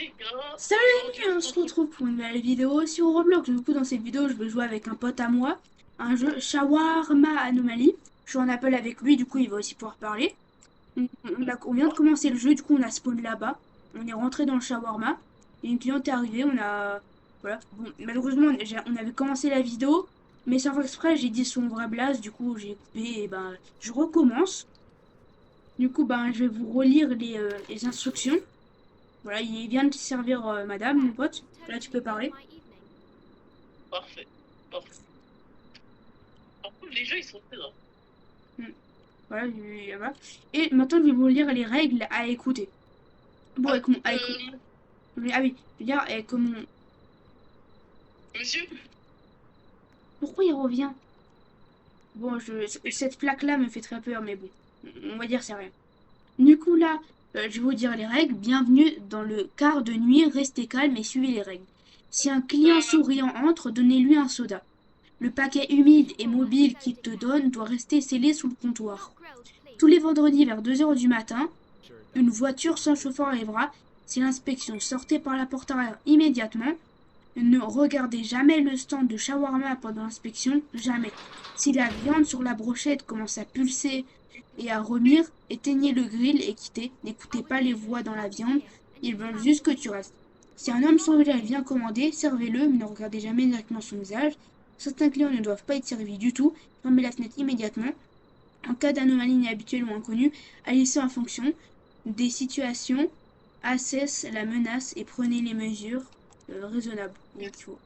les gars, Salut les aujourd'hui amis, on se retrouve pour une nouvelle vidéo sur Roblox. Du coup, dans cette vidéo, je vais jouer avec un pote à moi, un jeu Shawarma Anomaly. Je suis en appel avec lui, du coup, il va aussi pouvoir parler. On vient de commencer le jeu, du coup, on a spawn là-bas. On est rentré dans le shawarma. Et une cliente est arrivée, on a. Voilà. Bon, malheureusement, on avait commencé la vidéo, mais sans faire exprès, j'ai dit son vrai blaze, du coup, j'ai coupé et ben, je recommence. Du coup, ben, je vais vous relire les instructions. Voilà, il vient de servir madame, mon pote. Là, tu peux parler. parfait. Parfait. Par contre, les jeux, ils sont très drôles. Mm. Voilà, voilà. Et maintenant, je vais vous lire les règles à écouter. Bon, Ah, avec ah oui, je veux dire, avec mon... monsieur? Pourquoi il revient? Bon, cette plaque-là me fait très peur, mais bon, on va dire c'est rien. Du coup, là, je vais vous dire les règles. Bienvenue dans le quart de nuit, restez calme et suivez les règles. Si un client Euh, souriant entre, donnez-lui un soda. Le paquet humide et mobile qu'il te donne doit rester scellé sous le comptoir. Tous les vendredis vers 2 heures du matin, une voiture sans chauffeur arrivera. Si l'inspection sortait par la porte arrière immédiatement. Ne regardez jamais le stand de shawarma pendant l'inspection, jamais. Si la viande sur la brochette commence à pulser et à remire, éteignez le grill et quittez. N'écoutez pas les voix dans la viande, ils veulent juste que tu restes. Si un homme sans visage vient commander, servez-le, mais ne regardez jamais directement son visage. Certains clients ne doivent pas être servis du tout. Fermez la fenêtre immédiatement. En cas d'anomalie inhabituelle ou inconnue, agissez en fonction des situations, assesse la menace et prenez les mesures raisonnables. Donc, il faut.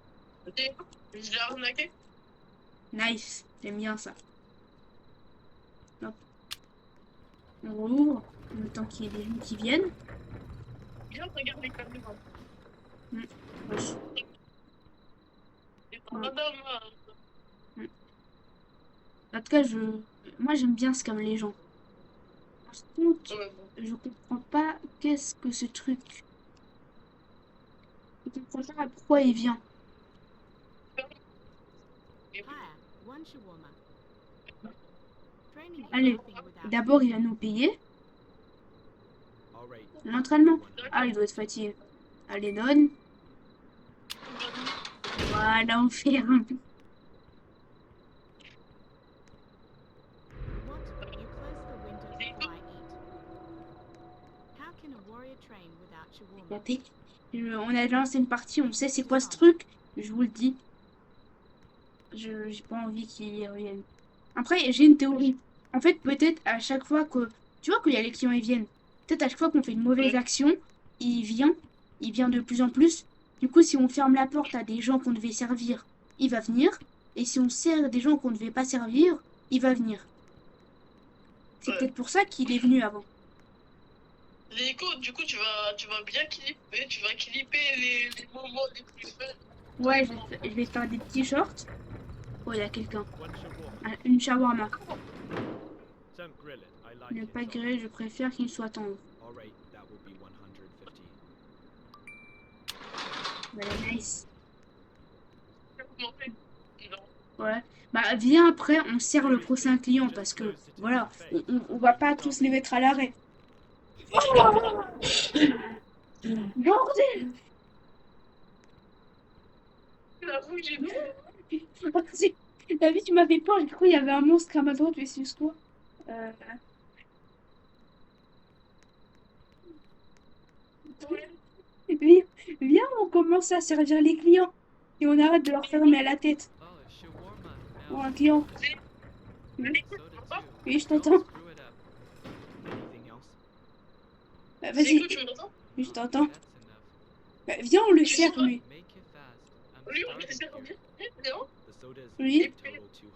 je l'ai arnaqué. Nice, j'aime bien ça. Hop, on rouvre, le temps qu'il y ait des gens qui viennent. Viens, regarde les caméras. Mm. Wesh. Et pas Ouais. madame. Mm. En tout cas, moi j'aime bien ce qu'aiment les gens. Par contre, Ouais, bon. je comprends pas qu'est-ce que ce truc. Je comprends pas pourquoi il vient. Et Allez, d'abord il va nous payer. L'entraînement. Ah, il doit être fatigué. Allez, donne. Voilà, on fait un. On a lancé une partie, on sait c'est quoi ce truc. Je vous le dis. J'ai pas envie qu'il revienne. Après, j'ai une théorie. En fait, peut-être à chaque fois que. Tu vois qu'il y a les clients, ils viennent. Peut-être à chaque fois qu'on fait une mauvaise ouais. action, il vient. Il vient de plus en plus. Du coup, si on ferme la porte à des gens qu'on devait servir, il va venir. Et si on sert des gens qu'on ne devait pas servir, il va venir. C'est Ouais. peut-être pour ça qu'il est venu avant. Léco, du coup, tu vas bien clipper, tu vas clipper les moments les plus fun. Ouais, je vais faire des petits shorts. Oh, il y a quelqu'un. Une shawarma. Ne pas griller, je préfère qu'il soit tendre. Voilà, nice. Ouais. Bah, viens après, on sert le prochain client parce que, voilà, on va pas tous les mettre à l'arrêt. Bordel! J'avoue, j'ai T'as vu, tu m'avais peur, j'ai cru qu'il y avait un monstre à ma droite, mais c'est juste toi. Euh, viens, viens, on commence à servir les clients et on arrête de leur fermer à la tête. Bon, un client. Oui, oui, je t'entends. C'est Vas-y, que tu m'entends? oui, je t'entends. Viens, on le Tu sais sert, pas? lui. Lui, on le sert bien. Bien. Oui. Et puis,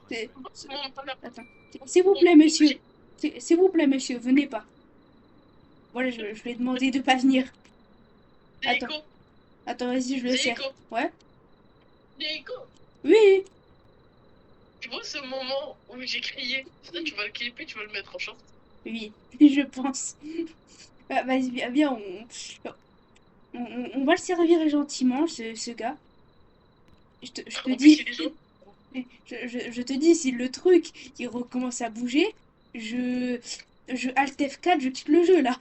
C'est- on passe mon temps là. Attends. S'il vous plaît, monsieur. S'il vous plaît, monsieur, venez pas. Voilà, je vais demander de pas venir. Attends, Léco, attends, vas-y, je le sers. Léco, Ouais? Léco. Oui, Tu vois ce moment où j'ai crié? Ça, tu vas le clipper, tu vas le mettre en short. oui, oui, je pense. Vas-y, viens, viens, on va le servir gentiment, ce gars. Je te En plus, dis, il est jaune. je te dis, si le truc, il recommence à bouger, je Alt F4, je quitte le jeu, là.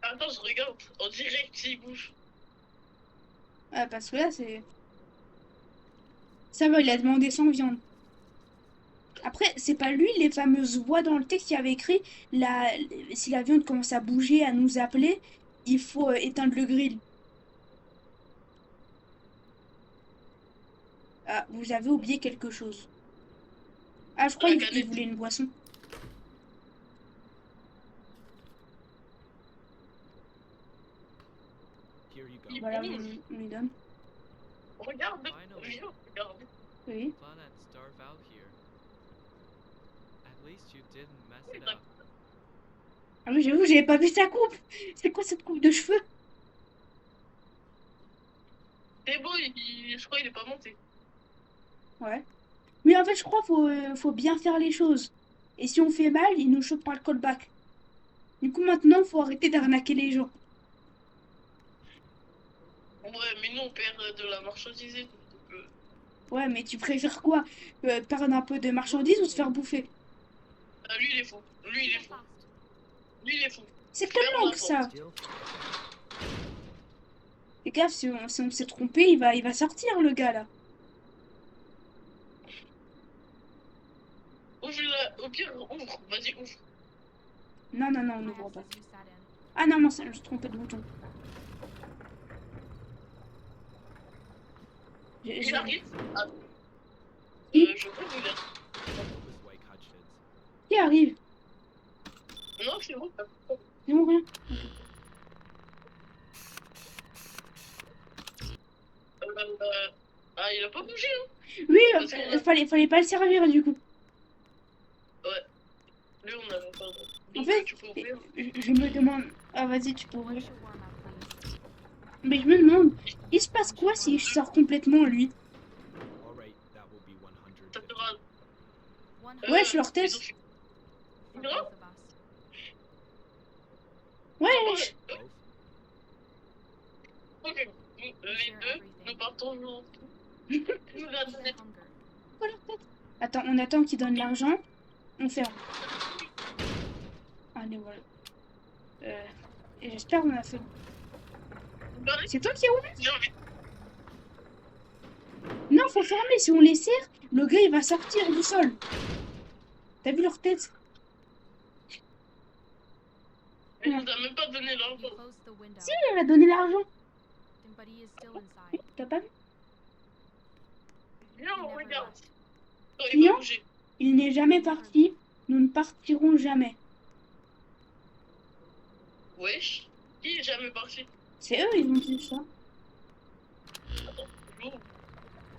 Ah, Attends, je regarde. En direct, s'il bouge. Ah, parce que là, c'est... Ça va, il a demandé sans viande. Après, c'est pas lui, les fameuses voix dans le texte qui avait écrit la... si la viande commence à bouger, à nous appeler, il faut éteindre le grill. Ah, vous avez oublié quelque chose. Ah, je crois La qu'il canette. voulait une boisson. Here you go. Il Voilà, bouge. on lui donne. Regarde. Finally. Viens, regarde. Oui. Planet starve out here. At least you didn't mess it up. Ah oui, j'avoue, j'avais pas vu sa coupe. C'est quoi cette coupe de cheveux? C'est beau, je crois qu'il est pas monté. Ouais. Mais en fait, je crois faut bien faire les choses. Et si on fait mal, il nous chope par le callback. Du coup, maintenant, faut arrêter d'arnaquer les gens. Ouais, mais nous, on perd de la marchandise et tout. Donc, Ouais, mais tu préfères quoi? Perdre un peu de marchandises ou se faire bouffer? lui, il est fou. Lui, il est fou. Lui, il est fou. C'est Ferme tellement la que ça. Still, Fais gaffe, si on s'est trompé, il va sortir, le gars, là. Ouvre-la. Au pire, ouvre. Vas-y, ouvre. Non, non, non, on n'ouvre pas. Ah non, non, je me suis trompé de bouton. Il arrive. Ah. Qui Je peux vous dire. this way, Hutchins. Qui arrive? Non, c'est bon. Non, rien. Ah, il a pas bougé, hein. Oui, Parce que- fallait pas le servir, du coup. Lui, on avait pas. En Donc, fait, tu peux ouvrir. je me demande... Ah, vas-y, tu peux ouvrir. Mais je me demande, il se passe quoi si je sors complètement, lui? Alright, that will be Ça 150. sera. Ouais, je suis l'orthèse. Non. Ouais, Both? Ok. Les deux, nous partons nous. Nous la donner. Attends, on attend qu'il donne l'argent. On ferme. Allez, voilà. Et j'espère qu'on a fait... C'est toi qui as ouvert? J'ai envie. Non, faut fermer. Si on les serre, le gars, il va sortir du sol. T'as vu leur tête? Elle nous a même pas donné l'argent. Si, elle a donné l'argent. T'as pas vu? Viens, on regarde. Oh, il Client? va bouger. Il n'est jamais parti. Nous ne partirons jamais. Wesh. Qui est jamais parti? C'est eux, ils ont dit ça. J'ouvre.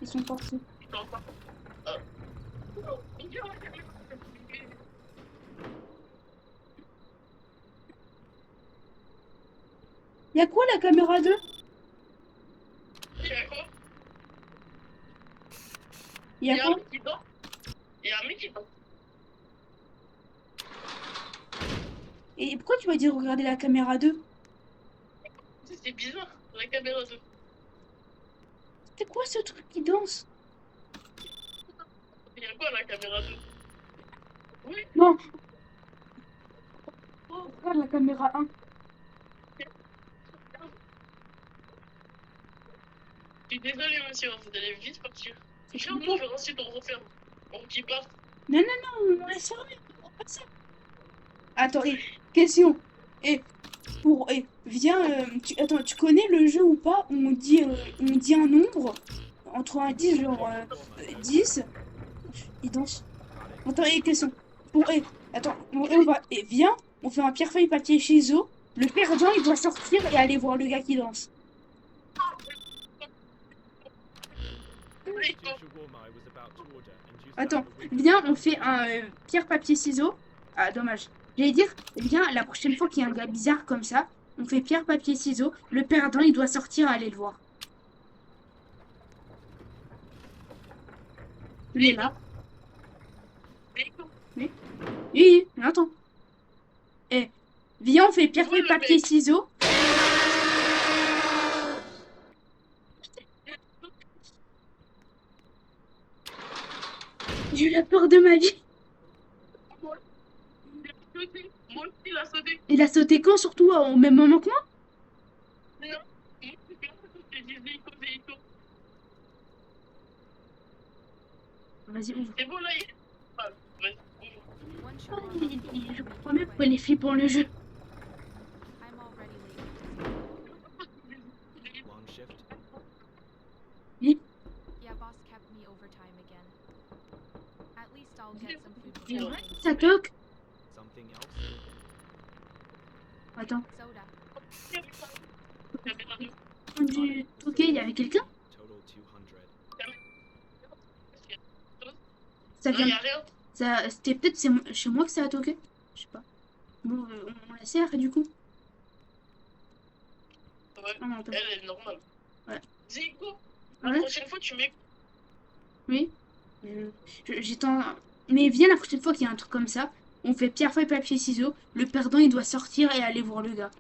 Ils sont partis. Je t'en parle. Ah. Y'a quoi la caméra 2? Il y a quoi? Y'a Il y a un quoi? mec qui dort. Il y a un mec qui dort. Et pourquoi tu m'as dit regarder la caméra 2? C'est bizarre, la caméra 2. C'est quoi ce truc qui danse? Il y a quoi la caméra 2? Oui, Non. Oh, regarde la caméra 1. je suis désolé monsieur, vous allez vite partir. C'est Charles, flippant. je vais ensuite on referme. On qui part. Non, non, non, on laisse fermer. On fait ça. Attends, question. Viens, attends, tu connais le jeu ou pas? On dit un nombre entre 1 et 10, genre 10. Il danse. Attends, question. Attends, on va, viens, on fait un pierre feuille papier ciseaux. Le perdant, il doit sortir et aller voir le gars qui danse. Oui, bon. Attends, viens, on fait un pierre papier ciseaux. Ah, dommage. J'allais dire, viens, la prochaine fois qu'il y a un gars bizarre comme ça, on fait pierre papier ciseaux. Le perdant, il doit sortir et aller le voir. Il est là. Oui, attends. Viens, on fait pierre feuille papier ciseaux. J'ai eu la peur de ma vie. Moi aussi, la sauté. Il a sauté quand, surtout au même moment que moi? Non. J'ai dit Zico, Zico. Vas-y, ouvre. C'est bon, là, il est. Ah, vas-y, ouvre. Once Ah, you're on the je crois même qu'il est flippant le jeu. I'm already late. Long shift. Yeah, boss kept me overtime again. At least I'll get some food C'est before vrai, home. ça toque. Something else? Attends, Soda. quand j'ai toqué, il y avait quelqu'un? Total 200. Ça Non, vient. il n'y a rien. Ça, c'était peut-être chez moi que ça a toqué. Je sais pas. Bon, on la sert du coup. Ouais, Ah, non, attends. elle est normale. Ouais. Zico, la Ouais, prochaine fois, tu mets. oui. J'étends. Mais viens la prochaine fois qu'il y a un truc comme ça. On fait pierre, feuille, papier, ciseaux. Le perdant, il doit sortir et aller voir le gars.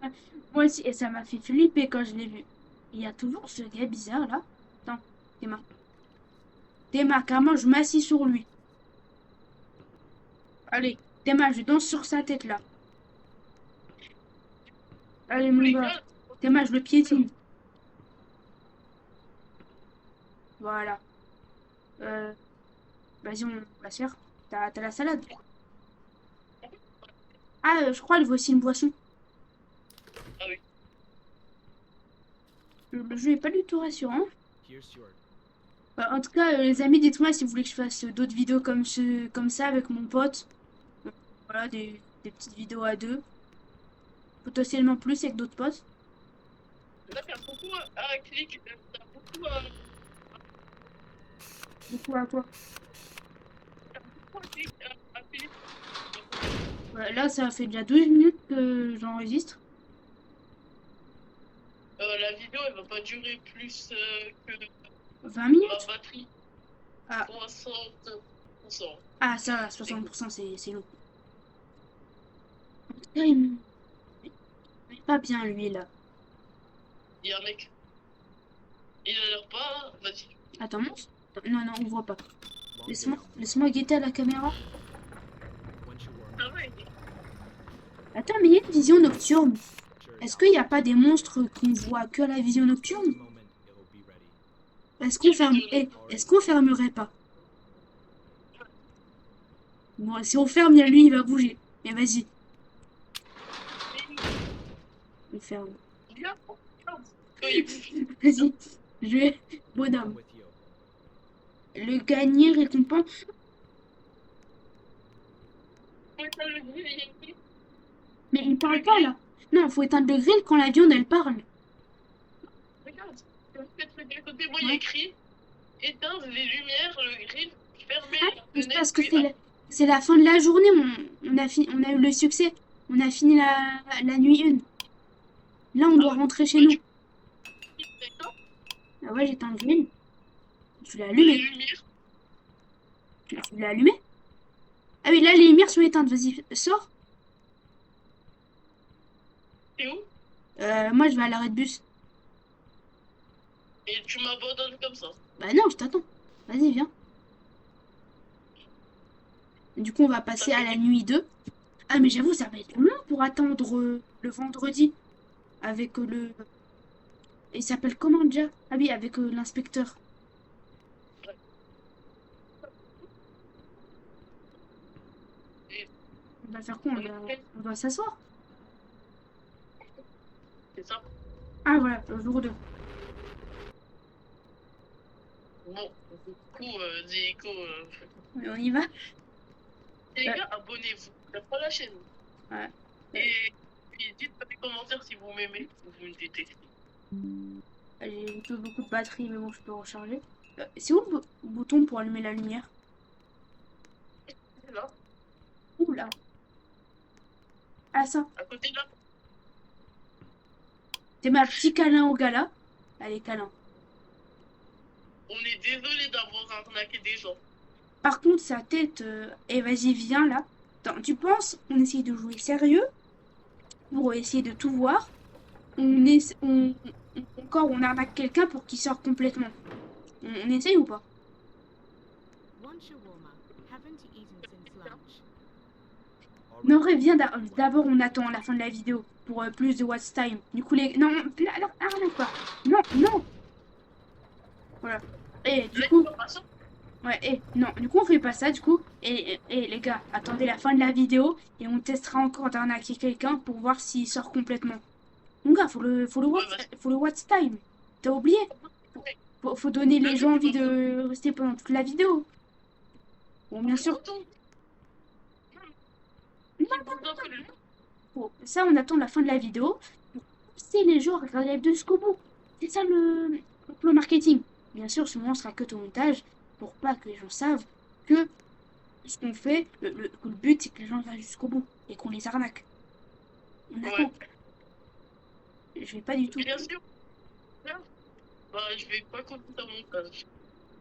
Ah, Moi aussi, et ça m'a fait flipper quand je l'ai vu. Il y a toujours ce gars bizarre là. Attends, Théma. Théma, carrément, je m'assis sur lui. Allez, Théma, je danse sur sa tête là. Allez, mon les gars. gars, Théma, je le piétine. Voilà. Euh, Vas-y, on la sert. T'as la salade. Ah, je crois elle veut aussi une boisson. Ah oui. Le jeu est pas du tout rassurant. Here's your. En tout cas, les amis, dites-moi si vous voulez que je fasse d'autres vidéos comme ça avec mon pote. Voilà, des petites vidéos à deux. Potentiellement plus avec d'autres potes. Là, t'as beaucoup à cliquer. T'as beaucoup à. Beaucoup à quoi? T'as beaucoup à cliquer. À cliquer. Voilà, là, ça fait déjà 12 minutes que j'enregistre. La vidéo, elle va pas durer plus que 20 minutes? ma batterie. Ah. 60%. Ah, ça, va, 60%, c'est long. En tout cas, il est pas bien, lui, là. Il y a un mec. Il a l'air pas. Vas-y. Attends, monte. Non, non, on voit pas. Long Laisse-moi guetter à la caméra. Once you warm Ah ouais. Attends, mais il y a une vision nocturne. sure Est-ce qu'il n'y a pas des monstres qu'on voit que à la vision nocturne? moment it'll be ready. Est-ce qu'on ferme... est-ce qu'on fermerait pas? Bon, si on ferme, il y a lui, il va bouger. Mais vas-y, on ferme. Viens. Oui. Vas-y, je vais... I'm Bonhomme. with you. Le gagner récompense... Mais il parle pas, là. Non, faut éteindre le grill quand la viande, elle parle. Regarde. Le truc à côté, moi, il y a écrit éteindre les lumières, le grill, fermer Ah, la c'est fenêtre. parce que puis c'est la fin de la journée. On a eu le succès. On a fini la nuit 1. Là, on doit rentrer chez nous. D'accord. Ah ouais, j'éteins le grill. Tu l'as Les allumé. lumières. Tu l'as allumé? Ah oui, là, les lumières sont éteintes. Vas-y, sors. T'es où? Moi, je vais à l'arrêt de bus. Et tu m'abandonnes comme ça. Bah non, je t'attends. Vas-y, viens. Du coup, on va passer à la nuit 2. Ah, mais j'avoue, ça va être long pour attendre le vendredi. Avec le... Il s'appelle comment déjà? Ah oui, avec l'inspecteur. On va faire quoi? On va s'asseoir. C'est ça. Ah voilà, le jour 2. Bon, du coup, Zico, On y va? les gars, abonnez-vous. Faites pas la chaîne. Ouais. Et puis dites dans les commentaires si vous m'aimez ou vous me détestez. J'ai plus beaucoup de batterie, mais bon, je peux recharger. C'est où le bouton pour allumer la lumière? C'est là, Oula. Ah ça, à côté là. c'est ma petit câlin au gars là. Allez, câlin. On est désolé d'avoir arnaqué des gens. Par contre, sa tête... Eh, vas-y, viens là. Attends, tu penses on essaye de jouer sérieux pour essayer de tout voir? encore on arnaque quelqu'un pour qu'il sorte complètement. On essaye ou pas? One shawarma. Haven't eaten since lunch. Non, vrai, viens d'abord on attend la fin de la vidéo pour plus de watch time. Du coup les... Non, là, arrête pas. Non, non. Voilà. Et du coup... Ouais, non, du coup on fait pas ça du coup. Et les gars, attendez la fin de la vidéo et on testera encore d'arnaquer quelqu'un pour voir s'il sort complètement. Mon gars, faut le watch time. T'as oublié? Faut donner les gens envie de rester pendant toute la vidéo. Bon, bien sûr. Bon, ça, on attend la fin de la vidéo. C'est les gens à regarder la vidéo jusqu'au bout. C'est ça le plan marketing. Bien sûr, ce moment sera que au montage pour pas que les gens savent que ce qu'on fait, que le but, c'est que les gens regardent jusqu'au bout et qu'on les arnaque. On attend. Je vais pas du tout. Bien sûr. Bah, je vais pas couper ta montage.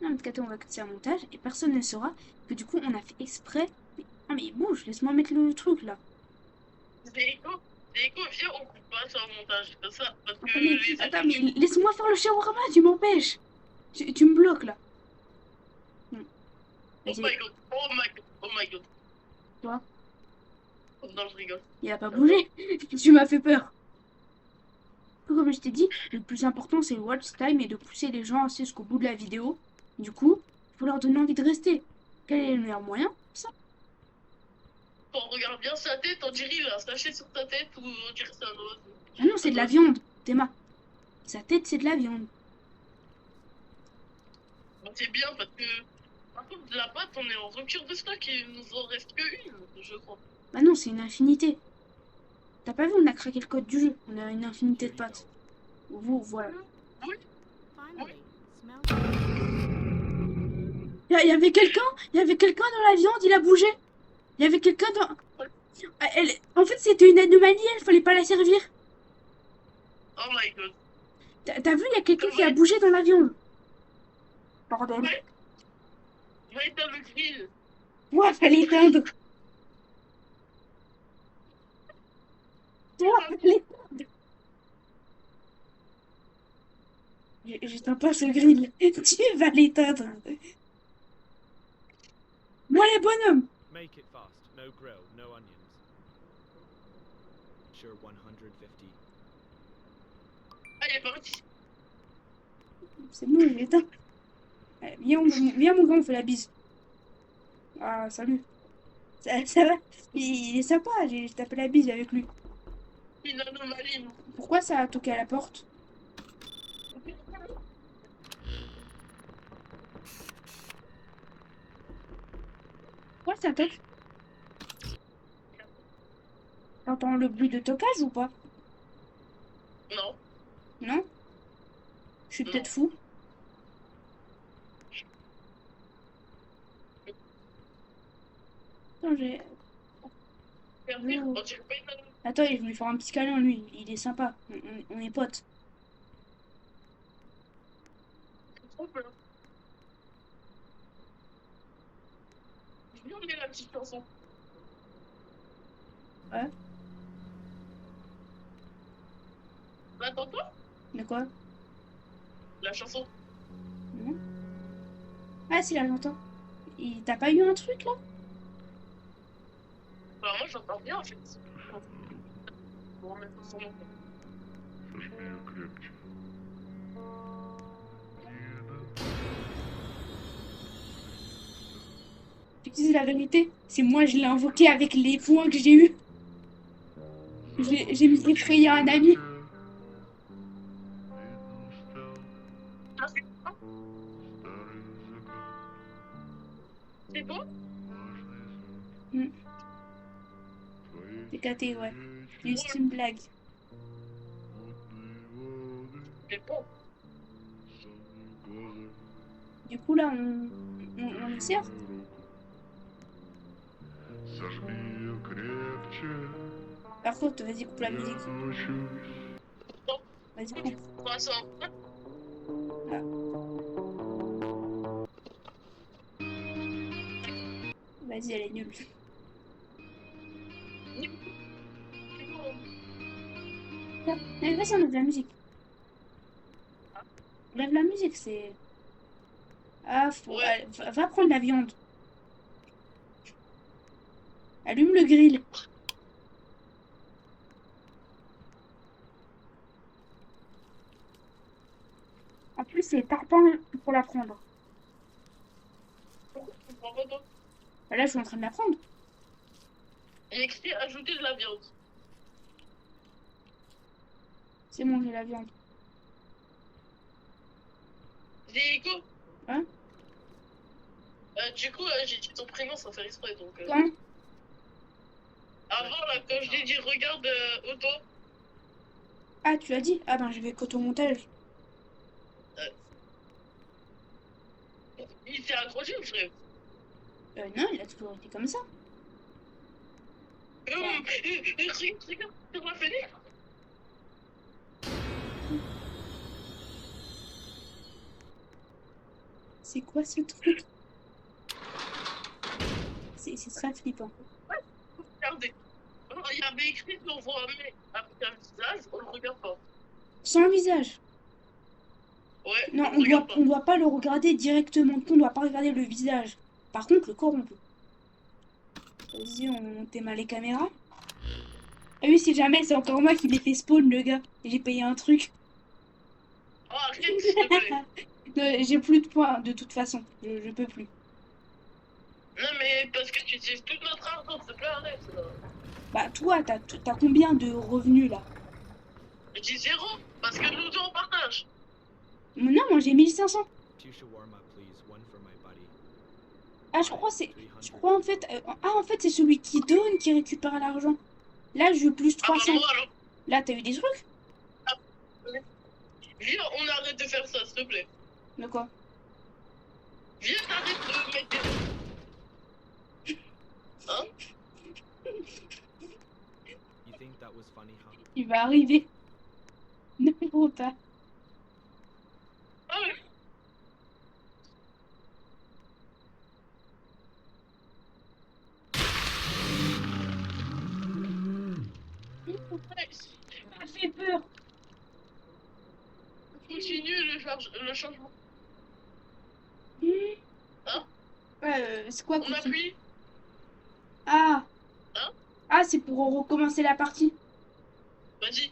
Non, en tout cas, on va couper un montage et personne ne saura que du coup, on a fait exprès. Ah, mais bouge, laisse-moi mettre le truc là. Déco, viens, on coupe pas ça au montage. Comme ça, parce que Attends, mais laisse-moi faire le shawarma, tu m'empêches. Tu me bloques là. Oh my god, oh my god, oh my god. Quoi? Oh non, je rigole. Il a pas bougé. Tu m'as fait peur. Comme je t'ai dit, le plus important c'est le watch time et de pousser les gens assez jusqu'au bout de la vidéo. Du coup, il faut leur donner envie de rester. Quel est le meilleur moyen? Ça. Quand on regarde bien sa tête, on dirait il a un sachet sur sa tête ou on dirait c'est un oiseau. Ah non, c'est de la viande, Théma. Sa tête, c'est de la viande. Bon, c'est bien parce que, par contre, de la pâte, on est en rupture de stock et il nous en reste que une, je crois. Bah non, c'est une infinité. T'as pas vu, on a craqué le code du jeu. On a une infinité de pâtes. Vous, voilà. Oui, Finally, smells. Il y avait quelqu'un dans la viande, il a bougé. Il y avait quelqu'un dans... En fait, c'était une anomalie, il fallait pas la servir. oh my god. T'as vu, il y a quelqu'un qui a bougé dans la viande. Bordel. Ouais. Va éteindre le grill. Ouais, fallait éteindre. Ouais, fallait éteindre. J'éteins pas ce grill. Tu vas l'éteindre. Moi, les bonhommes. Make it fast. No grill, no onions. Sure, 150. Ah, il est parti. C'est bon, il éteint. Allez, viens, mon gars, on fait la bise. Ah, salut. Ça va? Il est sympa, j'ai tapé la bise avec lui. Une anomalie. Pourquoi ça a toqué à la porte? Pourquoi ça toque? T'entends le bruit de toquage ou pas? Non. Non? Je suis peut-être fou. Attends, j'ai... Pire, on dirait pas une anomalie. Attends, je vais lui faire un petit câlin, lui. Il est sympa. On est potes. C'est trop peur. Je viens de la petite chanson. Ouais? Bah, attends-toi, De quoi? la chanson. Non? Ah, si, là, j'entends. T'as pas eu un truc, là? Bah, moi, j'entends bien, en fait. Bon, on va mettre son nom. Tu dis la vérité? C'est moi, je l'ai invoqué avec les points que j'ai eus. J'ai mis effrayer un ami. Ah, c'est toi? C'est toi? C'est caté, ouais. Juste une blague. C'est toi. Du coup, là, on le sert. Par contre, vas-y, coupe la musique. Vas-y, coupe. Bah, ça. Vas-y, elle est nulle. Vas-y, on ouvre la musique. Lève la musique, c'est... Ah, Ouais. allez, va prendre la viande. Allume le grill. En plus, c'est tarpin pour la prendre. Pourquoi tu prends pas toi? Bah là, je suis en train de la prendre. Il y a écrit ajouter de la viande. C'est bon, j'ai la viande. Diego, Hein? du coup, j'ai dit ton prénom sans faire exprès, donc... Quand? Avant, là, quand je t'ai dit regarde Otto, Ah, tu as dit? Ah ben, je vais qu'auto-montage. il s'est accroché, frère. Non, il a toujours été comme ça. Regarde, sur la fenêtre. C'est quoi ce truc? C'est très flippant. Regardez. Alors, il y avait écrit qu'on voit un mec avec un visage, on le regarde pas. Sans visage. Ouais, Non, on le regarde pas. on doit pas le regarder directement. On doit pas regarder le visage. Par contre, le corps, on peut. Vas-y, on démarre les caméras. Ah oui, si jamais c'est encore moi qui l'ai fait spawn, le gars. J'ai payé un truc. Oh, arrête, s'il te plaît. J'ai plus de points, de toute façon. Je peux plus. Non, mais parce que tu utilises toute notre argent, s'il te plaît, arrête. Là. Bah, toi, t'as combien de revenus, là? Je dis 0, parce que nous deux, on partage. Non, moi, j'ai 1500. Two shawarma, please. One for my buddy. Ah, je crois, c'est... 300. Je crois, en fait... en fait, c'est celui qui donne qui récupère l'argent. Là, j'ai eu plus Ah bah 300. moi, alors. Là, t'as eu des trucs? Viens, on arrête de faire ça, s'il te plaît. De quoi? Viens, arrête de mettre des... Hein? You think that was funny, huh? Il va arriver. Ne gros pas. Ah ouais. Ça fait peur. Continue le changement. Hein? C'est quoi On continue? appuie. Ah. Hein? Ah, c'est pour recommencer la partie. Vas-y.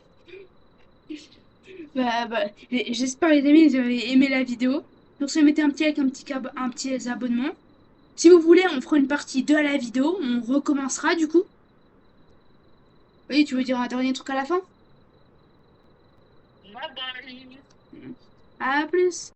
Bah, j'espère les amis, vous avez aimé la vidéo. Donc, si vous mettez un petit like, un petit abonnement. Si vous voulez, on fera une partie 2 à la vidéo. On recommencera du coup. Oui, tu veux dire un dernier truc à la fin? Bye bye. À plus.